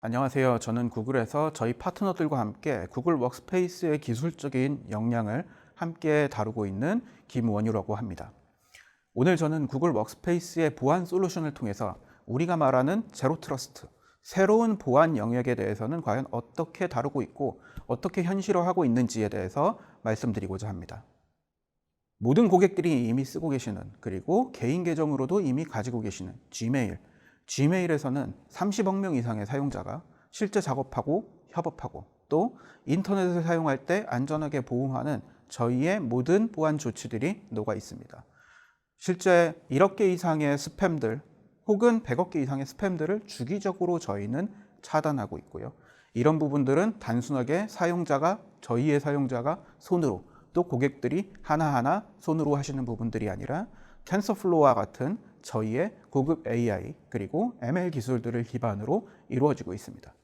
안녕하세요. 저는 구글에서 저희 파트너들과 함께 구글 워크스페이스의 기술적인 역량을 함께 다루고 있는 김원유라고 합니다. 오늘 저는 구글 워크스페이스의 보안 솔루션을 통해서 우리가 말하는 제로 트러스트, 새로운 보안 영역에 대해서는 과연 어떻게 다루고 있고 어떻게 현실화하고 있는지에 대해서 말씀드리고자 합니다. 모든 고객들이 이미 쓰고 계시는, 그리고 개인 계정으로도 이미 가지고 계시는 Gmail에서는 30억 명 이상의 사용자가 실제 작업하고 협업하고 또 인터넷을 사용할 때 안전하게 보호하는 저희의 모든 보안 조치들이 녹아 있습니다. 실제 1억 개 이상의 스팸들 혹은 100억 개 이상의 스팸들을 주기적으로 저희는 차단하고 있고요. 이런 부분들은 단순하게 저희의 사용자가 손으로 또 고객들이 하나하나 손으로 하시는 부분들이 아니라 텐서플로우와 같은 저희의 고급 AI 그리고 ML 기술들을 기반으로 이루어지고 있습니다.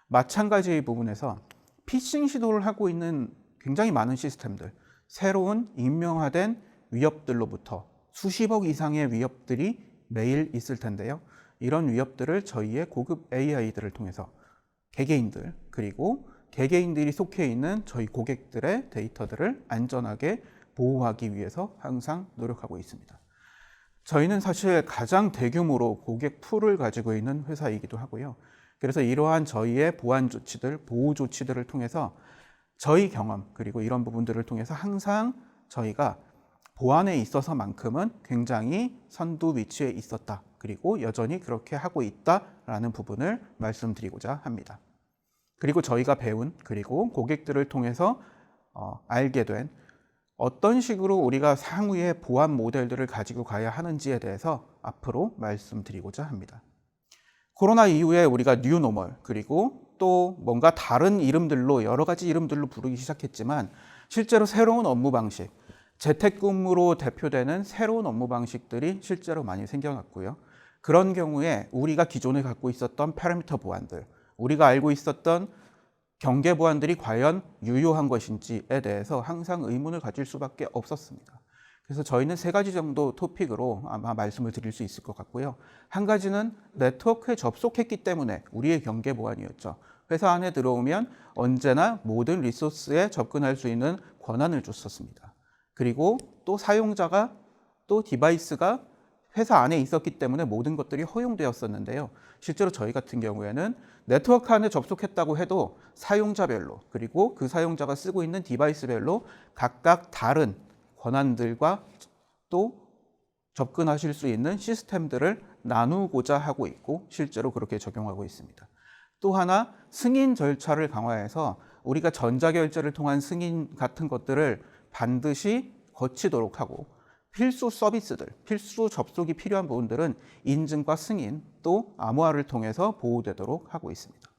마찬가지 부분에서 피싱 시도를 하고 있는 굉장히 많은 시스템들, 새로운 익명화된 위협들로부터 수십억 이상의 위협들이 매일 있을 텐데요. 이런 위협들을 저희의 고급 AI들을 통해서 개개인들 그리고 개개인들이 속해 있는 저희 고객들의 데이터들을 안전하게 보호하기 위해서 항상 노력하고 있습니다. 저희는 사실 가장 대규모로 고객 풀을 가지고 있는 회사이기도 하고요. 그래서 이러한 저희의 보안 조치들, 보호 조치들을 통해서 저희 경험 그리고 이런 부분들을 통해서 항상 저희가 보안에 있어서만큼은 굉장히 선두 위치에 있었다. 그리고 여전히 그렇게 하고 있다라는 부분을 말씀드리고자 합니다. 그리고 저희가 배운 그리고 고객들을 통해서 알게 된 어떤 식으로 우리가 향후의 보안 모델들을 가지고 가야 하는지에 대해서 앞으로 말씀드리고자 합니다. 코로나 이후에 우리가 뉴노멀 그리고 또 뭔가 다른 이름들로 여러 가지 이름들로 부르기 시작했지만 실제로 새로운 업무 방식, 재택근무로 대표되는 새로운 업무 방식들이 실제로 많이 생겨났고요. 그런 경우에 우리가 기존에 갖고 있었던 파라미터 보안들, 우리가 알고 있었던 경계 보안들이 과연 유효한 것인지에 대해서 항상 의문을 가질 수밖에 없었습니다. 그래서 저희는 3가지 정도 토픽으로 아마 말씀을 드릴 수 있을 것 같고요. 한 가지는 네트워크에 접속했기 때문에 우리의 경계 보안이었죠. 회사 안에 들어오면 언제나 모든 리소스에 접근할 수 있는 권한을 줬었습니다. 그리고 또 사용자가 또 디바이스가 회사 안에 있었기 때문에 모든 것들이 허용되었었는데요. 실제로 저희 같은 경우에는 네트워크 안에 접속했다고 해도 사용자별로 그리고 그 사용자가 쓰고 있는 디바이스별로 각각 다른 권한들과 또 접근하실 수 있는 시스템들을 나누고자 하고 있고 실제로 그렇게 적용하고 있습니다. 또 하나 승인 절차를 강화해서 우리가 전자결제를 통한 승인 같은 것들을 반드시 거치도록 하고 필수 서비스들, 필수 접속이 필요한 부분들은 인증과 승인 또 암호화를 통해서 보호되도록 하고 있습니다.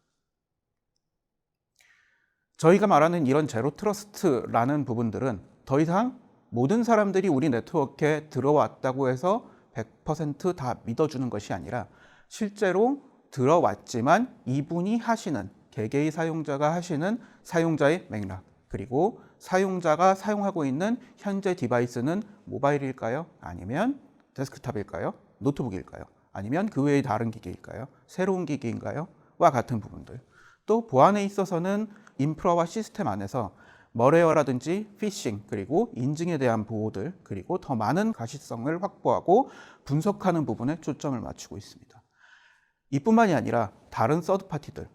저희가 말하는 이런 제로 트러스트라는 부분들은 더 이상 모든 사람들이 우리 네트워크에 들어왔다고 해서 100% 다 믿어주는 것이 아니라 실제로 들어왔지만 이분이 하시는 개개의 사용자가 하시는 사용자의 맥락 그리고 사용자가 사용하고 있는 현재 디바이스는 모바일일까요? 아니면 데스크탑일까요? 노트북일까요? 아니면 그 외의 다른 기기일까요? 새로운 기기인가요? 와 같은 부분들. 또 보안에 있어서는 인프라와 시스템 안에서 머레어라든지 피싱 그리고 인증에 대한 보호들 그리고 더 많은 가시성을 확보하고 분석하는 부분에 초점을 맞추고 있습니다. 이뿐만이 아니라 다른 서드파티들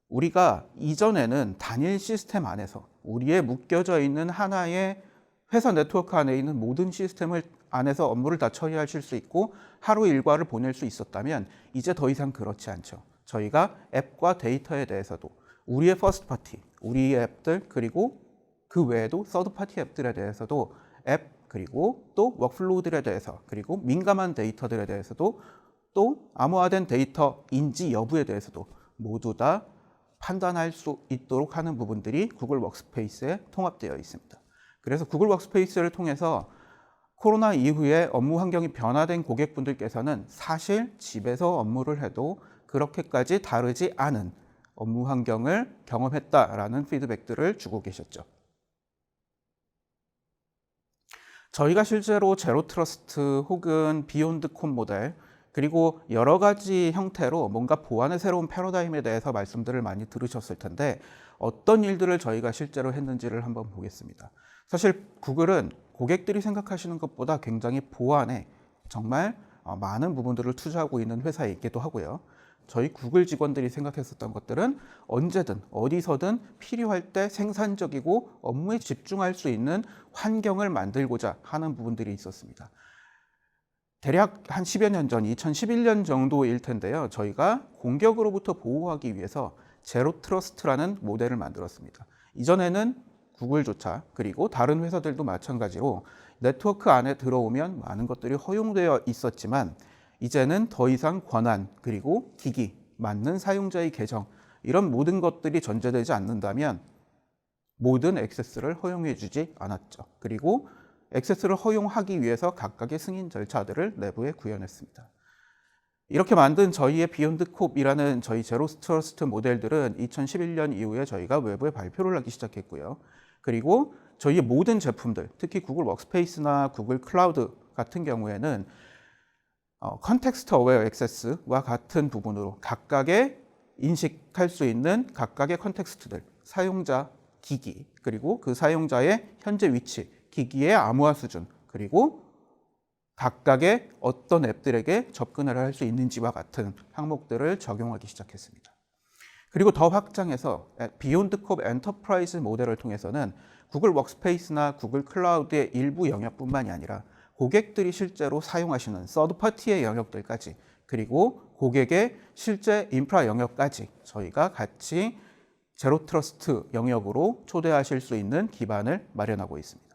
우리가 이전에는 단일 시스템 안에서 우리의 묶여져 있는 하나의 회사 네트워크 안에 있는 모든 시스템을 안에서 업무를 다 처리하실 수 있고 하루 일과를 보낼 수 있었다면 이제 더 이상 그렇지 않죠. 저희가 앱과 데이터에 대해서도 우리의 퍼스트 파티, 우리의 앱들 그리고 그 외에도 서드 파티 앱들에 대해서도 앱 그리고 또 워크플로우들에 대해서 그리고 민감한 데이터들에 대해서도 또 암호화된 데이터인지 여부에 대해서도 모두 다 판단할 수 있도록 하는 부분들이 구글 워크스페이스에 통합되어 있습니다. 그래서 구글 워크스페이스를 통해서 코로나 이후에 업무 환경이 변화된 고객분들께서는 사실 집에서 업무를 해도 그렇게까지 다르지 않은 업무 환경을 경험했다라는 피드백들을 주고 계셨죠. 저희가 실제로 제로 트러스트 혹은 비욘드 콘 모델, 그리고 여러 가지 형태로 뭔가 보안의 새로운 패러다임에 대해서 말씀들을 많이 들으셨을 텐데, 어떤 일들을 저희가 실제로 했는지를 한번 보겠습니다. 사실 구글은 고객들이 생각하시는 것보다 굉장히 보안에 정말 많은 부분들을 투자하고 있는 회사이기도 하고요. 저희 구글 직원들이 생각했었던 것들은 언제든 어디서든 필요할 때 생산적이고 업무에 집중할 수 있는 환경을 만들고자 하는 부분들이 있었습니다. 대략 한 10여 년 전, 2011년 정도일 텐데요. 저희가 공격으로부터 보호하기 위해서 제로 트러스트라는 모델을 만들었습니다. 이전에는 구글조차, 그리고 다른 회사들도 마찬가지로 네트워크 안에 들어오면 많은 것들이 허용되어 있었지만, 이제는 더 이상 권한, 그리고 기기, 맞는 사용자의 계정, 이런 모든 것들이 전제되지 않는다면 모든 액세스를 허용해 주지 않았죠. 그리고 액세스를 허용하기 위해서 각각의 승인 절차들을 내부에 구현했습니다. 이렇게 만든 저희의 비욘드 콥이라는 저희 제로 트러스트 모델들은 2011년 이후에 저희가 외부에 발표를 하기 시작했고요. 그리고 저희의 모든 제품들, 특히 구글 워크스페이스나 구글 클라우드 같은 경우에는 컨텍스트 어웨어 액세스와 같은 부분으로 각각의 인식할 수 있는 각각의 컨텍스트들, 사용자 기기, 그리고 그 사용자의 현재 위치, 기기의 암호화 수준, 그리고 각각의 어떤 앱들에게 접근을 할 수 있는지와 같은 항목들을 적용하기 시작했습니다. 그리고 더 확장해서 비욘드 콥 엔터프라이즈 모델을 통해서는 구글 워크스페이스나 구글 클라우드의 일부 영역뿐만이 아니라 고객들이 실제로 사용하시는 서드파티의 영역들까지, 그리고 고객의 실제 인프라 영역까지 저희가 같이 제로 트러스트 영역으로 초대하실 수 있는 기반을 마련하고 있습니다.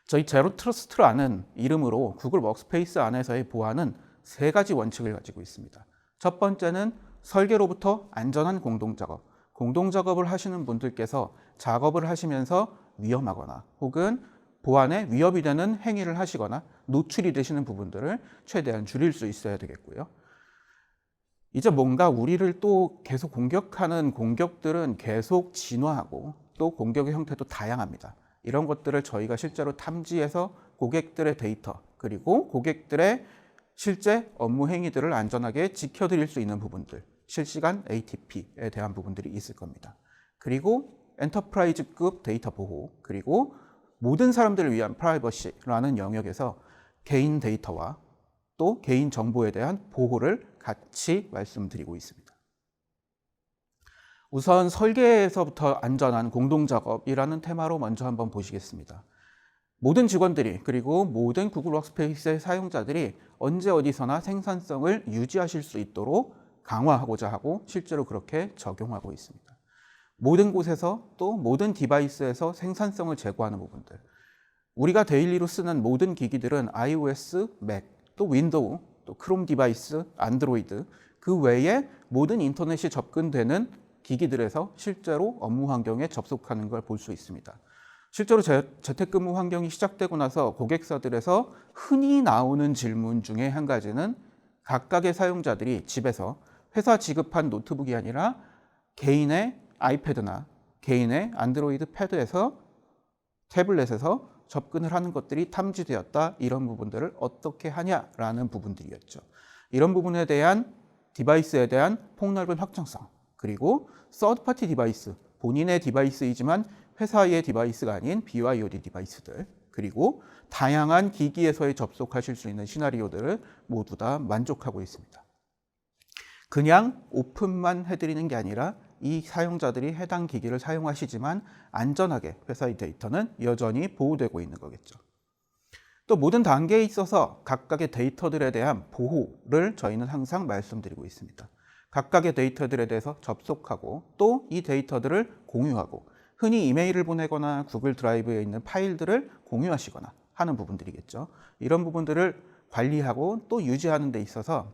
저희 제로 트러스트라는 이름으로 구글 워크스페이스 안에서의 보안은 3가지 원칙을 가지고 있습니다. 첫 번째는 설계로부터 안전한 공동작업. 공동작업을 하시는 분들께서 작업을 하시면서 위험하거나 혹은 보안에 위협이 되는 행위를 하시거나 노출이 되시는 부분들을 최대한 줄일 수 있어야 되겠고요. 이제 뭔가 우리를 또 계속 공격하는 공격들은 계속 진화하고 또 공격의 형태도 다양합니다. 이런 것들을 저희가 실제로 탐지해서 고객들의 데이터, 그리고 고객들의 실제 업무 행위들을 안전하게 지켜드릴 수 있는 부분들, 실시간 ATP에 대한 부분들이 있을 겁니다. 그리고 엔터프라이즈급 데이터 보호, 그리고 모든 사람들을 위한 프라이버시라는 영역에서 개인 데이터와 또 개인 정보에 대한 보호를 같이 말씀드리고 있습니다. 우선 설계에서부터 안전한 공동작업이라는 테마로 먼저 한번 보시겠습니다. 모든 직원들이, 그리고 모든 구글 워크스페이스의 사용자들이 언제 어디서나 생산성을 유지하실 수 있도록 강화하고자 하고 실제로 그렇게 적용하고 있습니다. 모든 곳에서 또 모든 디바이스에서 생산성을 제고하는 부분들, 우리가 데일리로 쓰는 모든 기기들은 iOS, 맥, 또 윈도우, 또 크롬 디바이스, 안드로이드, 그 외에 모든 인터넷이 접근되는 기기들에서 실제로 업무 환경에 접속하는 걸 볼 수 있습니다. 실제로 재택근무 환경이 시작되고 나서 고객사들에서 흔히 나오는 질문 중에 한 가지는 각각의 사용자들이 집에서 회사 지급한 노트북이 아니라 개인의 아이패드나 개인의 안드로이드 패드에서 태블릿에서 접근을 하는 것들이 탐지되었다. 이런 부분들을 어떻게 하냐라는 부분들이었죠. 이런 부분에 대한 디바이스에 대한 폭넓은 확장성, 그리고 서드파티 디바이스, 본인의 디바이스이지만 회사의 디바이스가 아닌 BYOD 디바이스들, 그리고 다양한 기기에서의 접속하실 수 있는 시나리오들을 모두 다 만족하고 있습니다. 그냥 오픈만 해드리는 게 아니라 이 사용자들이 해당 기기를 사용하시지만 안전하게 회사의 데이터는 여전히 보호되고 있는 거겠죠. 또 모든 단계에 있어서 각각의 데이터들에 대한 보호를 저희는 항상 말씀드리고 있습니다. 각각의 데이터들에 대해서 접속하고 또 이 데이터들을 공유하고, 흔히 이메일을 보내거나 구글 드라이브에 있는 파일들을 공유하시거나 하는 부분들이겠죠. 이런 부분들을 관리하고 또 유지하는 데 있어서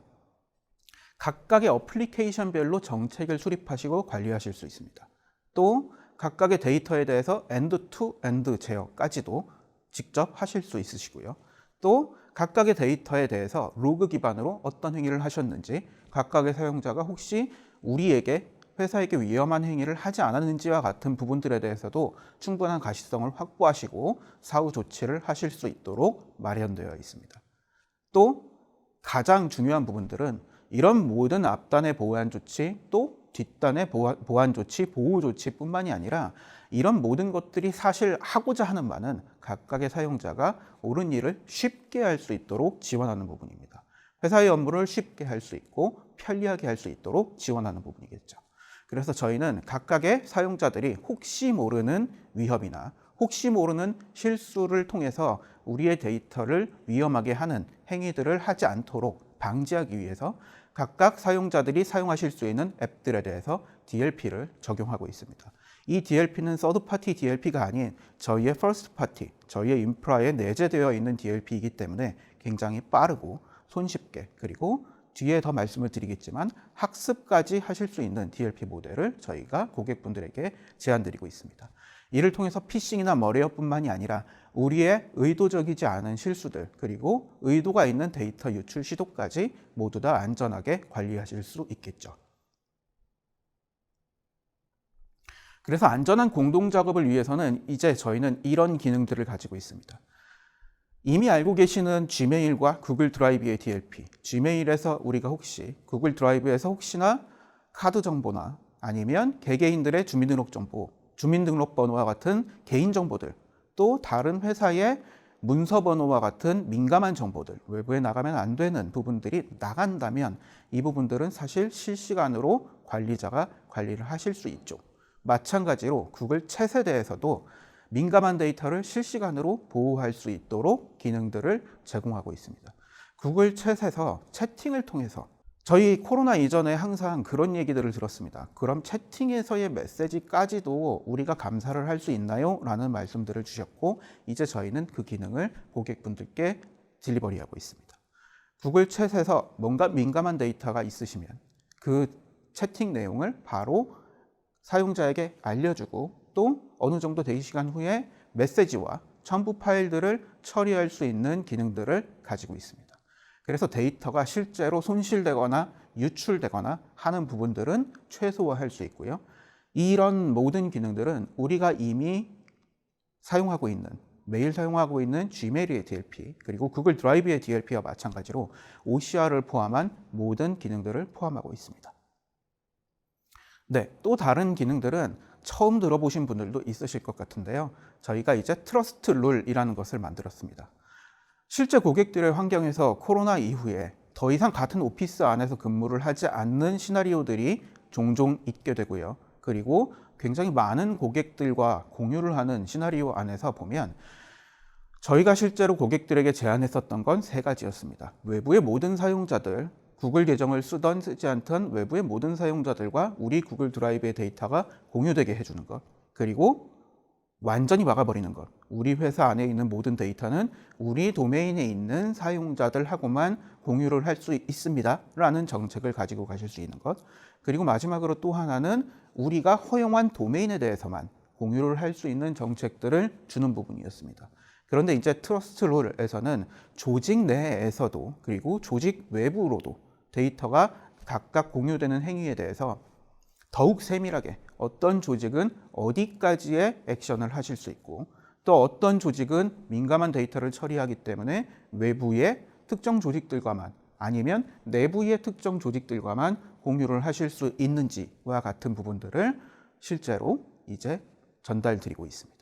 각각의 어플리케이션별로 정책을 수립하시고 관리하실 수 있습니다. 또 각각의 데이터에 대해서 엔드 투 엔드 제어까지도 직접 하실 수 있으시고요. 또 각각의 데이터에 대해서 로그 기반으로 어떤 행위를 하셨는지, 각각의 사용자가 혹시 우리에게 회사에게 위험한 행위를 하지 않았는지와 같은 부분들에 대해서도 충분한 가시성을 확보하시고 사후 조치를 하실 수 있도록 마련되어 있습니다. 또 가장 중요한 부분들은 이런 모든 앞단의 보안 조치, 또 뒷단의 보안 조치, 보호 조치뿐만이 아니라 이런 모든 것들이 사실 하고자 하는 바는 각각의 사용자가 옳은 일을 쉽게 할 수 있도록 지원하는 부분입니다. 회사의 업무를 쉽게 할 수 있고 편리하게 할 수 있도록 지원하는 부분이겠죠. 그래서 저희는 각각의 사용자들이 혹시 모르는 위협이나 혹시 모르는 실수를 통해서 우리의 데이터를 위험하게 하는 행위들을 하지 않도록 방지하기 위해서 각각 사용자들이 사용하실 수 있는 앱들에 대해서 DLP를 적용하고 있습니다. 이 DLP는 서드파티 DLP가 아닌 저희의 퍼스트파티, 저희의 인프라에 내재되어 있는 DLP이기 때문에 굉장히 빠르고 손쉽게, 그리고 뒤에 더 말씀을 드리겠지만 학습까지 하실 수 있는 DLP 모델을 저희가 고객분들에게 제안드리고 있습니다. 이를 통해서 피싱이나 머레어뿐만이 아니라 우리의 의도적이지 않은 실수들, 그리고 의도가 있는 데이터 유출 시도까지 모두 다 안전하게 관리하실 수 있겠죠. 그래서 안전한 공동 작업을 위해서는 이제 저희는 이런 기능들을 가지고 있습니다. 이미 알고 계시는 지메일과 구글 드라이브의 DLP, 지메일에서 우리가 혹시 구글 드라이브에서 혹시나 카드 정보나 아니면 개개인들의 주민등록번호와 같은 개인정보들, 또 다른 회사의 문서번호와 같은 민감한 정보들, 외부에 나가면 안 되는 부분들이 나간다면 이 부분들은 사실 실시간으로 관리자가 관리를 하실 수 있죠. 마찬가지로 구글 챗에 대해서도 민감한 데이터를 실시간으로 보호할 수 있도록 기능들을 제공하고 있습니다. 구글 챗에서 채팅을 통해서 저희 코로나 이전에 항상 그런 얘기들을 들었습니다. 그럼 채팅에서의 메시지까지도 우리가 감사를 할 수 있나요? 라는 말씀들을 주셨고, 이제 저희는 그 기능을 고객분들께 딜리버리하고 있습니다. 구글 챗에서 뭔가 민감한 데이터가 있으시면 그 채팅 내용을 바로 사용자에게 알려주고, 또 어느 정도 대기 시간 후에 메시지와 첨부 파일들을 처리할 수 있는 기능들을 가지고 있습니다. 그래서 데이터가 실제로 손실되거나 유출되거나 하는 부분들은 최소화할 수 있고요. 이런 모든 기능들은 우리가 이미 사용하고 있는, 매일 사용하고 있는 지메일의 DLP, 그리고 구글 드라이브의 DLP와 마찬가지로 OCR을 포함한 모든 기능들을 포함하고 있습니다. 네, 또 다른 기능들은 처음 들어보신 분들도 있으실 것 같은데요. 저희가 이제 트러스트 룰이라는 것을 만들었습니다. 실제 고객들의 환경에서 코로나 이후에 더 이상 같은 오피스 안에서 근무를 하지 않는 시나리오들이 종종 있게 되고요. 그리고 굉장히 많은 고객들과 공유를 하는 시나리오 안에서 보면 저희가 실제로 고객들에게 제안했었던 건 세 가지였습니다. 외부의 모든 사용자들, 구글 계정을 쓰던 쓰지 않던 외부의 모든 사용자들과 우리 구글 드라이브의 데이터가 공유되게 해주는 것, 그리고 완전히 막아버리는 것. 우리 회사 안에 있는 모든 데이터는 우리 도메인에 있는 사용자들하고만 공유를 할 수 있습니다 라는 정책을 가지고 가실 수 있는 것. 그리고 마지막으로 또 하나는 우리가 허용한 도메인에 대해서만 공유를 할 수 있는 정책들을 주는 부분이었습니다. 그런데 이제 트러스트 룰에서는 조직 내에서도, 그리고 조직 외부로도 데이터가 각각 공유되는 행위에 대해서 더욱 세밀하게 어떤 조직은 어디까지의 액션을 하실 수 있고, 또 어떤 조직은 민감한 데이터를 처리하기 때문에 외부의 특정 조직들과만, 아니면 내부의 특정 조직들과만 공유를 하실 수 있는지와 같은 부분들을 실제로 이제 전달드리고 있습니다.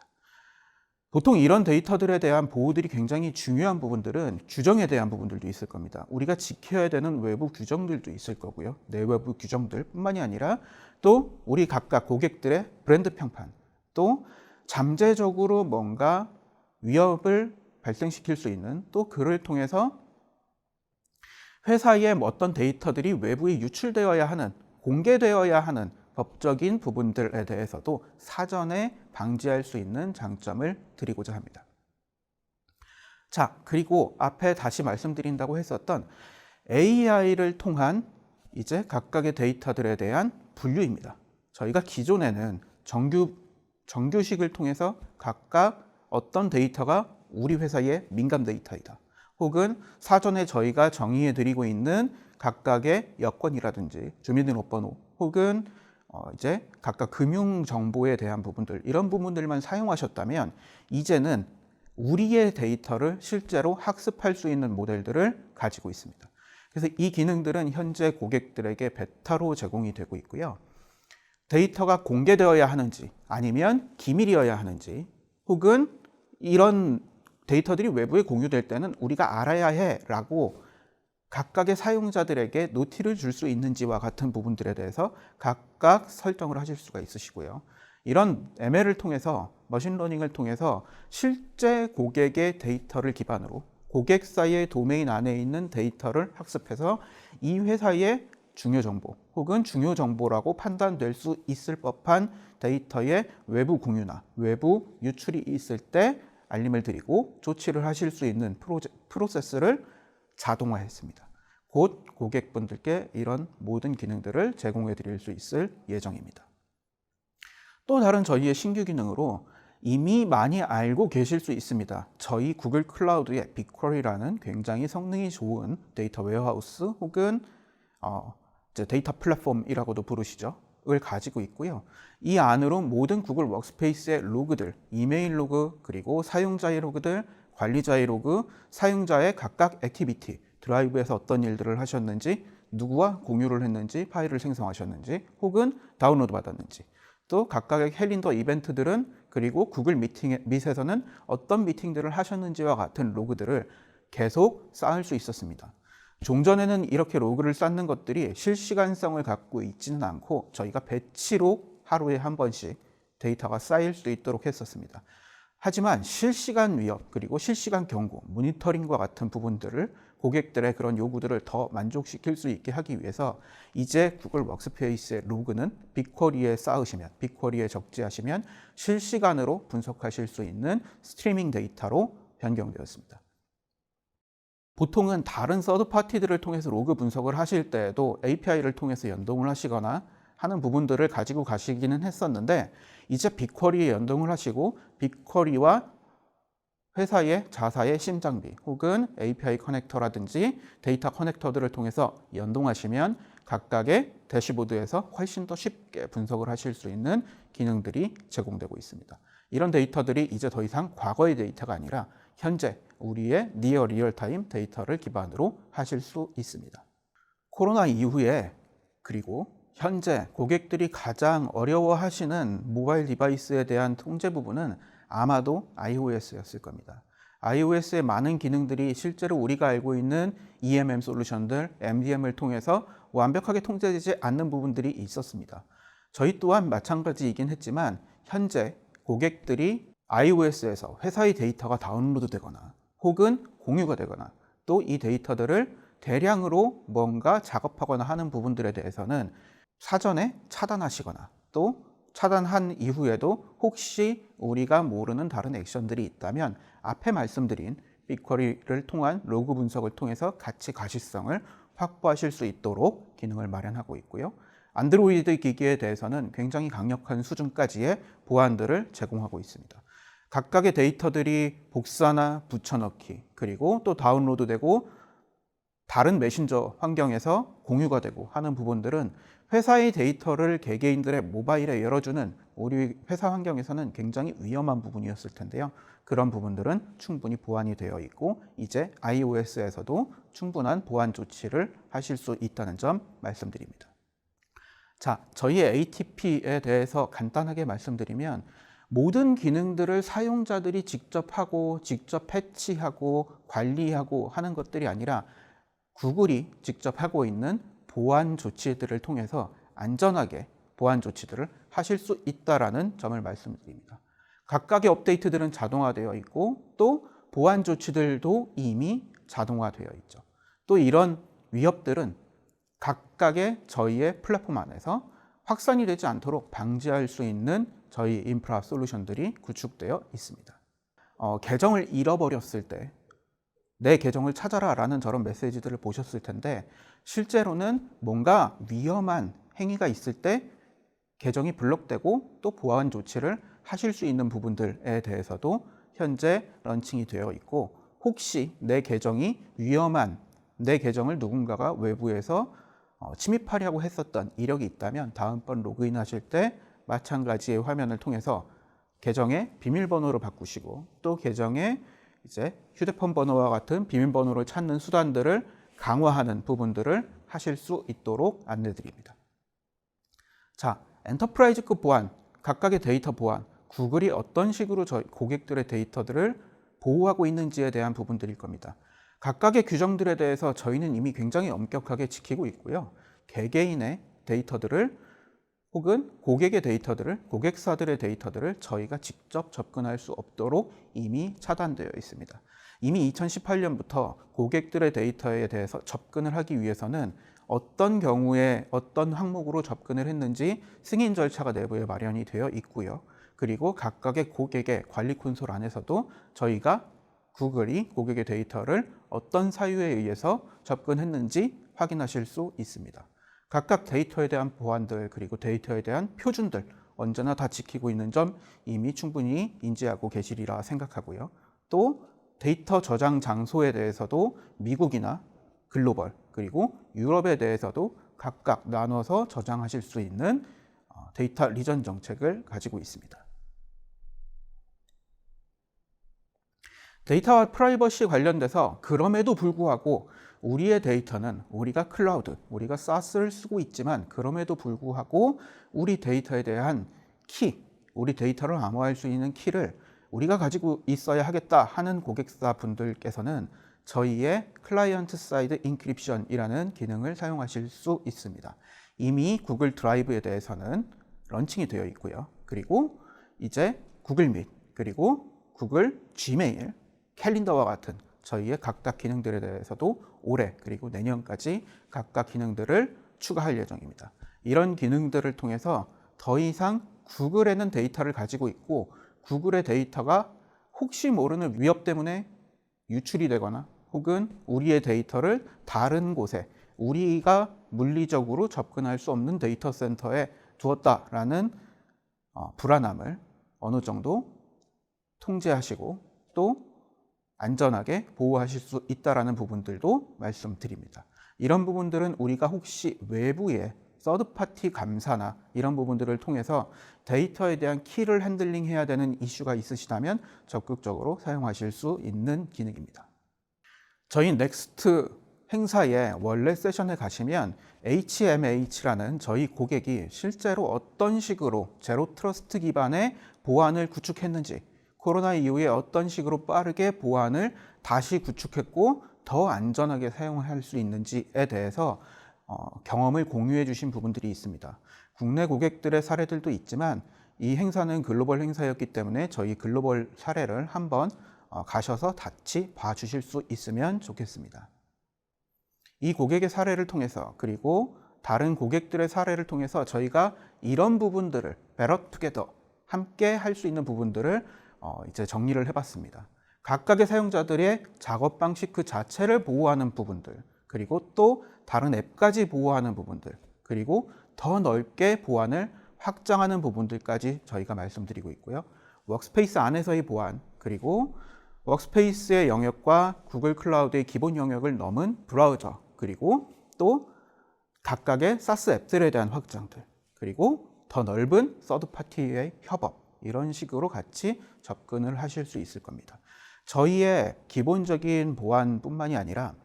보통 이런 데이터들에 대한 보호들이 굉장히 중요한 부분들은 규정에 대한 부분들도 있을 겁니다. 우리가 지켜야 되는 외부 규정들도 있을 거고요. 내외부 규정들 뿐만이 아니라 또 우리 각각 고객들의 브랜드 평판, 또 잠재적으로 뭔가 위협을 발생시킬 수 있는, 또 그를 통해서 회사의 어떤 데이터들이 외부에 유출되어야 하는, 공개되어야 하는 법적인 부분들에 대해서도 사전에 방지할 수 있는 장점을 드리고자 합니다. 자, 그리고 앞에 다시 말씀드린다고 했었던 AI를 통한 이제 각각의 데이터들에 대한 분류입니다. 저희가 기존에는 정규식을 통해서 각각 어떤 데이터가 우리 회사의 민감 데이터이다. 혹은 사전에 저희가 정의해 드리고 있는 각각의 여권이라든지 주민등록번호 혹은 이제 각각 금융 정보에 대한 부분들, 이런 부분들만 사용하셨다면 이제는 우리의 데이터를 실제로 학습할 수 있는 모델들을 가지고 있습니다. 그래서 이 기능들은 현재 고객들에게 베타로 제공이 되고 있고요. 데이터가 공개되어야 하는지 아니면 기밀이어야 하는지, 혹은 이런 데이터들이 외부에 공유될 때는 우리가 알아야 해라고 각각의 사용자들에게 노티를 줄 수 있는지와 같은 부분들에 대해서 각각 설정을 하실 수가 있으시고요. 이런 ML을 통해서, 머신러닝을 통해서 실제 고객의 데이터를 기반으로 고객사의 도메인 안에 있는 데이터를 학습해서 이 회사의 중요 정보 혹은 중요 정보라고 판단될 수 있을 법한 데이터의 외부 공유나 외부 유출이 있을 때 알림을 드리고 조치를 하실 수 있는 프로세스를 자동화했습니다. 곧 고객분들께 이런 모든 기능들을 제공해 드릴 수 있을 예정입니다. 또 다른 저희의 신규 기능으로 이미 많이 알고 계실 수 있습니다. 저희 구글 클라우드의 빅쿼리라는 굉장히 성능이 좋은 데이터 웨어하우스 혹은 데이터 플랫폼이라고도 부르시죠. 을 가지고 있고요. 이 안으로 모든 구글 워크스페이스의 로그들, 이메일 로그, 그리고 사용자의 로그들, 관리자의 로그, 사용자의 각각 액티비티, 드라이브에서 어떤 일들을 하셨는지, 누구와 공유를 했는지, 파일을 생성하셨는지, 혹은 다운로드 받았는지, 또 각각의 캘린더 이벤트들은, 그리고 구글 밋에서는 어떤 미팅들을 하셨는지와 같은 로그들을 계속 쌓을 수 있었습니다. 종전에는 이렇게 로그를 쌓는 것들이 실시간성을 갖고 있지는 않고 저희가 배치로 하루에 한 번씩 데이터가 쌓일 수 있도록 했었습니다. 하지만 실시간 위협, 그리고 실시간 경고, 모니터링과 같은 부분들을, 고객들의 그런 요구들을 더 만족시킬 수 있게 하기 위해서 이제 구글 워크스페이스의 로그는 빅쿼리에 쌓으시면, 빅쿼리에 적재하시면 실시간으로 분석하실 수 있는 스트리밍 데이터로 변경되었습니다. 보통은 다른 서드파티들을 통해서 로그 분석을 하실 때에도 API를 통해서 연동을 하시거나 하는 부분들을 가지고 가시기는 했었는데, 이제 빅쿼리에 연동을 하시고 빅쿼리와 회사의 자사의 심장비 혹은 API 커넥터라든지 데이터 커넥터들을 통해서 연동하시면 각각의 대시보드에서 훨씬 더 쉽게 분석을 하실 수 있는 기능들이 제공되고 있습니다. 이런 데이터들이 이제 더 이상 과거의 데이터가 아니라 현재 우리의 니어 리얼타임 데이터를 기반으로 하실 수 있습니다. 코로나 이후에, 그리고 현재 고객들이 가장 어려워하시는 모바일 디바이스에 대한 통제 부분은 아마도 iOS였을 겁니다. iOS의 많은 기능들이 실제로 우리가 알고 있는 EMM 솔루션들, MDM을 통해서 완벽하게 통제되지 않는 부분들이 있었습니다. 저희 또한 마찬가지이긴 했지만 현재 고객들이 iOS에서 회사의 데이터가 다운로드 되거나 혹은 공유가 되거나 또 이 데이터들을 대량으로 뭔가 작업하거나 하는 부분들에 대해서는 사전에 차단하시거나 또 차단한 이후에도 혹시 우리가 모르는 다른 액션들이 있다면 앞에 말씀드린 빅쿼리를 통한 로그 분석을 통해서 같이 가시성을 확보하실 수 있도록 기능을 마련하고 있고요. 안드로이드 기기에 대해서는 굉장히 강력한 수준까지의 보안들을 제공하고 있습니다. 각각의 데이터들이 복사나 붙여넣기, 그리고 또 다운로드되고 다른 메신저 환경에서 공유가 되고 하는 부분들은 회사의 데이터를 개개인들의 모바일에 열어주는 우리 회사 환경에서는 굉장히 위험한 부분이었을 텐데요. 그런 부분들은 충분히 보완이 되어 있고 이제 iOS에서도 충분한 보안 조치를 하실 수 있다는 점 말씀드립니다. 자, 저희의 ATP에 대해서 간단하게 말씀드리면 모든 기능들을 사용자들이 직접 하고 직접 패치하고 관리하고 하는 것들이 아니라 구글이 직접 하고 있는 보안 조치들을 통해서 안전하게 보안 조치들을 하실 수 있다는 점을 말씀드립니다. 각각의 업데이트들은 자동화되어 있고 또 보안 조치들도 이미 자동화되어 있죠. 또 이런 위협들은 각각의 저희의 플랫폼 안에서 확산이 되지 않도록 방지할 수 있는 저희 인프라 솔루션들이 구축되어 있습니다. 계정을 잃어버렸을 때 내 계정을 찾아라 라는 저런 메시지들을 보셨을 텐데 실제로는 뭔가 위험한 행위가 있을 때 계정이 블록되고 또 보안 조치를 하실 수 있는 부분들에 대해서도 현재 런칭이 되어 있고, 혹시 내 계정이 위험한, 내 계정을 누군가가 외부에서 침입하려고 했었던 이력이 있다면 다음번 로그인 하실 때 마찬가지의 화면을 통해서 계정의 비밀번호를 바꾸시고, 또 계정의 이제 휴대폰 번호와 같은 비밀번호를 찾는 수단들을 강화하는 부분들을 하실 수 있도록 안내드립니다. 자, 엔터프라이즈급 보안, 각각의 데이터 보안, 구글이 어떤 식으로 저희 고객들의 데이터들을 보호하고 있는지에 대한 부분들일 겁니다. 각각의 규정들에 대해서 저희는 이미 굉장히 엄격하게 지키고 있고요. 개개인의 데이터들을 혹은 고객의 데이터들을, 고객사들의 데이터들을 저희가 직접 접근할 수 없도록 이미 차단되어 있습니다. 이미 2018년부터 고객들의 데이터에 대해서 접근을 하기 위해서는 어떤 경우에 어떤 항목으로 접근을 했는지 승인 절차가 내부에 마련이 되어 있고요. 그리고 각각의 고객의 관리 콘솔 안에서도 저희가 구글이 고객의 데이터를 어떤 사유에 의해서 접근했는지 확인하실 수 있습니다. 각각 데이터에 대한 보안들, 그리고 데이터에 대한 표준들 언제나 다 지키고 있는 점 이미 충분히 인지하고 계시리라 생각하고요. 또 데이터 저장 장소에 대해서도 미국이나 글로벌, 그리고 유럽에 대해서도 각각 나눠서 저장하실 수 있는 데이터 리전 정책을 가지고 있습니다. 데이터와 프라이버시 관련돼서 그럼에도 불구하고 우리의 데이터는 우리가 클라우드, 우리가 SaaS를 쓰고 있지만 그럼에도 불구하고 우리 데이터에 대한 키, 우리 데이터를 암호화할 수 있는 키를 우리가 가지고 있어야 하겠다 하는 고객사 분들께서는 저희의 클라이언트 사이드 인크립션이라는 기능을 사용하실 수 있습니다. 이미 구글 드라이브에 대해서는 런칭이 되어 있고요. 그리고 이제 구글 밋, 그리고 구글 지메일, 캘린더와 같은 저희의 각각 기능들에 대해서도 올해 그리고 내년까지 각각 기능들을 추가할 예정입니다. 이런 기능들을 통해서 더 이상 구글에는 데이터를 가지고 있고 구글의 데이터가 혹시 모르는 위협 때문에 유출이 되거나 혹은 우리의 데이터를 다른 곳에 우리가 물리적으로 접근할 수 없는 데이터 센터에 두었다라는 불안함을 어느 정도 통제하시고 또 안전하게 보호하실 수 있다는 부분들도 말씀드립니다. 이런 부분들은 우리가 혹시 외부의 서드파티 감사나 이런 부분들을 통해서 데이터에 대한 키를 핸들링해야 되는 이슈가 있으시다면 적극적으로 사용하실 수 있는 기능입니다. 저희 넥스트 행사의 원래 세션에 가시면 HMH라는 저희 고객이 실제로 어떤 식으로 제로 트러스트 기반의 보안을 구축했는지, 코로나 이후에 어떤 식으로 빠르게 보안을 다시 구축했고 더 안전하게 사용할 수 있는지에 대해서 경험을 공유해 주신 부분들이 있습니다. 국내 고객들의 사례들도 있지만 이 행사는 글로벌 행사였기 때문에 저희 글로벌 사례를 한번 가셔서 같이 봐주실 수 있으면 좋겠습니다. 이 고객의 사례를 통해서 그리고 다른 고객들의 사례를 통해서 저희가 이런 부분들을 better together 함께 할 수 있는 부분들을 이제 정리를 해봤습니다. 각각의 사용자들의 작업 방식 그 자체를 보호하는 부분들, 그리고 또 다른 앱까지 보호하는 부분들, 그리고 더 넓게 보안을 확장하는 부분들까지 저희가 말씀드리고 있고요. 워크스페이스 안에서의 보안, 그리고 워크스페이스의 영역과 구글 클라우드의 기본 영역을 넘은 브라우저, 그리고 또 각각의 SaaS 앱들에 대한 확장들, 그리고 더 넓은 서드파티의 협업, 이런 식으로 같이 접근을 하실 수 있을 겁니다. 저희의 기본적인 보안뿐만이 아니라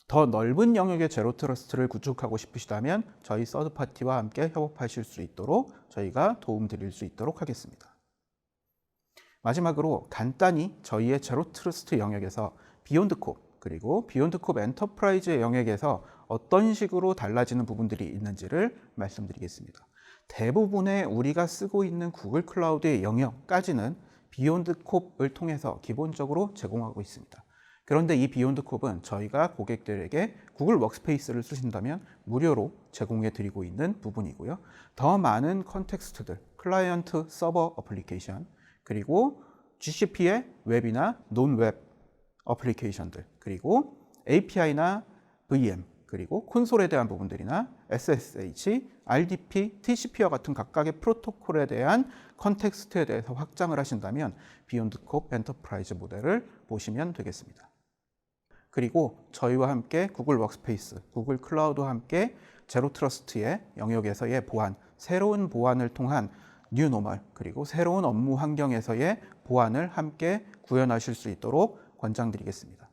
더 넓은 영역의 제로 트러스트를 구축하고 싶으시다면 저희 서드파티와 함께 협업하실 수 있도록 저희가 도움 드릴 수 있도록 하겠습니다. 마지막으로 간단히 저희의 제로 트러스트 영역에서 비욘드 콥 그리고 비욘드 콥 엔터프라이즈의 영역에서 어떤 식으로 달라지는 부분들이 있는지를 말씀드리겠습니다. 대부분의 우리가 쓰고 있는 구글 클라우드의 영역까지는 비욘드 콥을 통해서 기본적으로 제공하고 있습니다. 그런데 이 비욘드 콥은 저희가 고객들에게 구글 워크스페이스를 쓰신다면 무료로 제공해 드리고 있는 부분이고요. 더 많은 컨텍스트들, 클라이언트 서버 어플리케이션, 그리고 GCP의 웹이나 논웹 어플리케이션들, 그리고 API나 VM, 그리고 콘솔에 대한 부분들이나 SSH, RDP, TCP와 같은 각각의 프로토콜에 대한 컨텍스트에 대해서 확장을 하신다면 비욘드콥 엔터프라이즈 모델을 보시면 되겠습니다. 그리고 저희와 함께 구글 워크스페이스, 구글 클라우드와 함께 제로 트러스트의 영역에서의 보안, 새로운 보안을 통한 뉴노멀, 그리고 새로운 업무 환경에서의 보안을 함께 구현하실 수 있도록 권장드리겠습니다.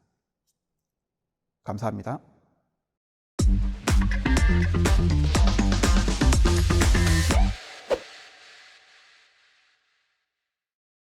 감사합니다.